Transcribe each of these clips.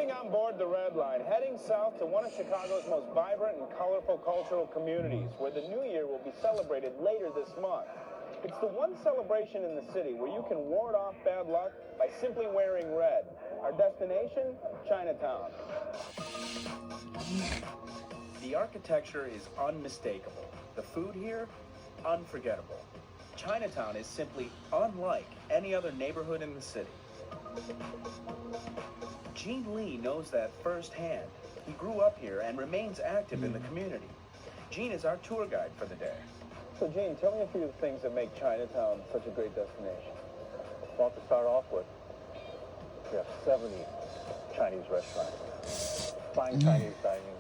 Jumping on board the Red Line, heading south to one of Chicago's most vibrant and colorful cultural communities, where the New Year will be celebrated later this month. It's the one celebration in the city where you can ward off bad luck by simply wearing red. Our destination, Chinatown. The architecture is unmistakable. The food here, unforgettable. Chinatown is simply unlike any other neighborhood in the city. Gene Lee knows that firsthand. He grew up here and remains active in the community. Gene is our tour guide for the day. So Gene, tell me a few of the things that make Chinatown such a great destination. Well, to start off with, we have 70 Chinese restaurants. Fine Chinese dining,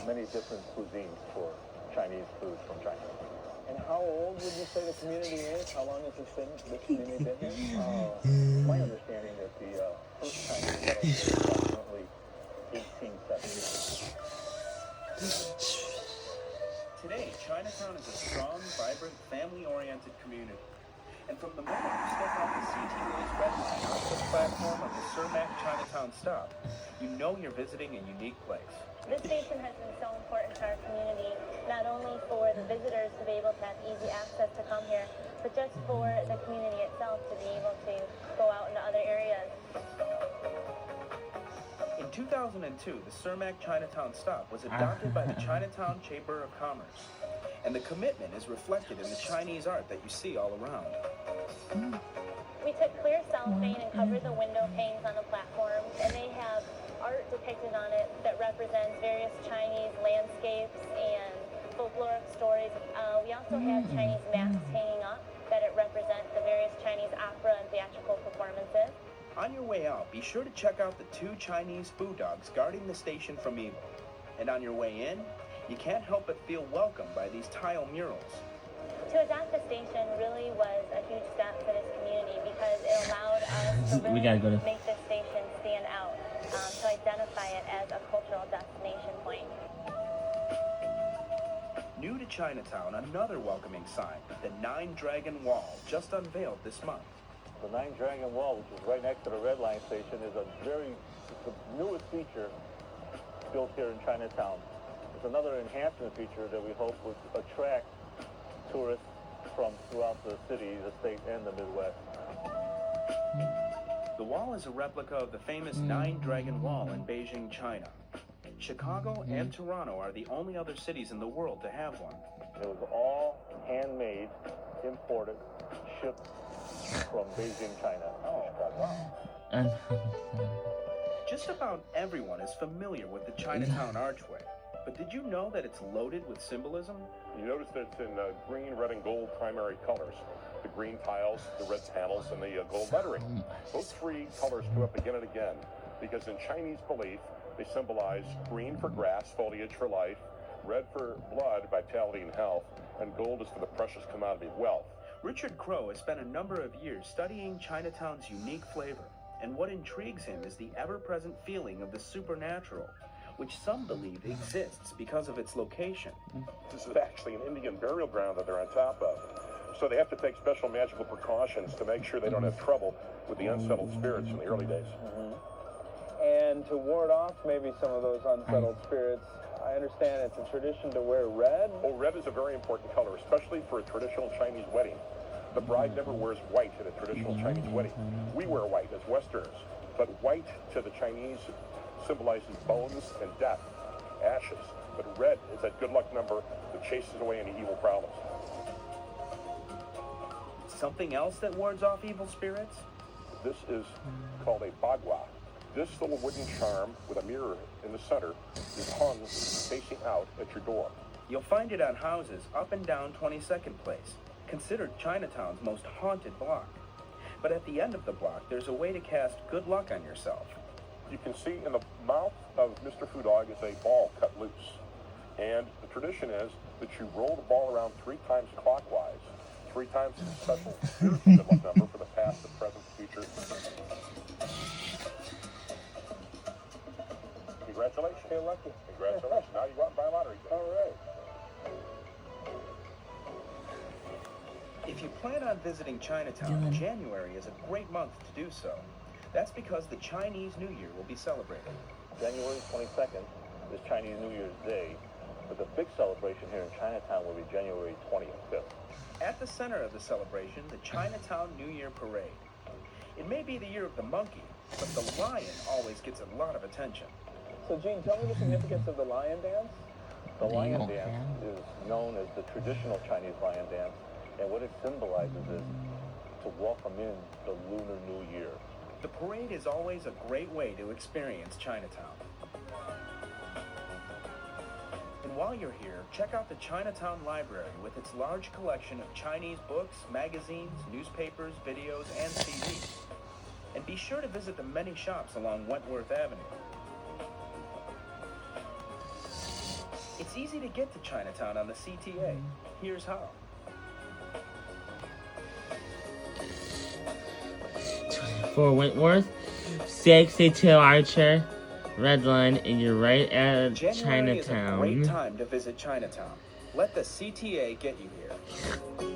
many different cuisines for Chinese food from China. And how old would you say the community is? How long has this community been here? My understanding is the first Chinese settlement was approximately 1870. Today, Chinatown is a strong, vibrant, family-oriented community. And from the moment you step off the CT Louis Red Line onto the platform of the Cermak Chinatown stop, you know you're visiting a unique place. This station has been so important to our community, not only for the visitors to be able to have easy access to come here, but just for the community itself to be able to go out into other areas. In 2002, the Cermak Chinatown stop was adopted by the Chinatown Chamber of Commerce. And the commitment is reflected in the Chinese art that you see all around. We took clear cellophane and covered the window panes on the platform, and they have art depicted on it that represents various Chinese landscapes and folkloric stories. We also have Chinese masks hanging up that it represents the various Chinese opera and theatrical performances. On your way out, be sure to check out the 2 Chinese food dogs guarding the station from evil. And on your way in, you can't help but feel welcomed by these tile murals. To adopt the station really was a huge step for this community because it allowed us to really make this station stand out, to identify it as a cultural destination point. New to Chinatown, another welcoming sign, the Nine Dragon Wall, just unveiled this month. The Nine Dragon Wall, which is right next to the Red Line station, is the newest feature built here in Chinatown. It's another enhancement feature that we hope would attract tourists from throughout the city, the state, and the Midwest. The wall is a replica of the famous Nine Dragon Wall in Beijing, China. Chicago and Toronto are the only other cities in the world to have one. It was all handmade, imported, shipped from Beijing, China. Oh, wow. Just about everyone is familiar with the Chinatown Archway. But did you know that it's loaded with symbolism? You notice that it's in green, red, and gold primary colors. The green tiles, the red panels, and the gold lettering. Those 3 colors come up again and again because in Chinese belief, they symbolize green for grass, foliage for life, red for blood, vitality, and health, and gold is for the precious commodity, wealth. Richard Crowe has spent a number of years studying Chinatown's unique flavor, and what intrigues him is the ever-present feeling of the supernatural, which some believe exists because of its location. This is actually an Indian burial ground that they're on top of. So they have to take special magical precautions to make sure they don't have trouble with the unsettled spirits in the early days. And to ward off maybe some of those unsettled spirits, I understand it's a tradition to wear red? Well, red is a very important color, especially for a traditional Chinese wedding. The bride never wears white at a traditional Chinese wedding. We wear white as Westerners, but white to the Chinese symbolizes bones and death, ashes. But red is that good luck number that chases away any evil prowlers. Something else that wards off evil spirits? This is called a bagua. This little wooden charm with a mirror in the center is hung facing out at your door. You'll find it on houses up and down 22nd Place, considered Chinatown's most haunted block. But at the end of the block, there's a way to cast good luck on yourself. You can see in the mouth of Mr. Foo Dog is a ball cut loose. And the tradition is that you roll the ball around 3 times clockwise. 3 times is a special spiritual good luck number for the past, the present, the future. Congratulations. You're lucky. Congratulations. Now you go out and buy a lottery. All right. If you plan on visiting Chinatown, January is a great month to do so. That's because the Chinese New Year will be celebrated. January 22nd is Chinese New Year's Day, but the big celebration here in Chinatown will be January 25th. At the center of the celebration, the Chinatown New Year Parade. It may be the year of the monkey, but the lion always gets a lot of attention. So, Gene, tell me the significance of the lion dance. The lion dance is known as the traditional Chinese lion dance, and what it symbolizes is to welcome in the Lunar New Year. The parade is always a great way to experience Chinatown. And while you're here, check out the Chinatown Library with its large collection of Chinese books, magazines, newspapers, videos, and CDs. And be sure to visit the many shops along Wentworth Avenue. It's easy to get to Chinatown on the CTA. Here's how. For Wentworth, 62 Archer, Red Line, and you're right at January is a great Chinatown. time to visit Chinatown. Let the CTA get you here.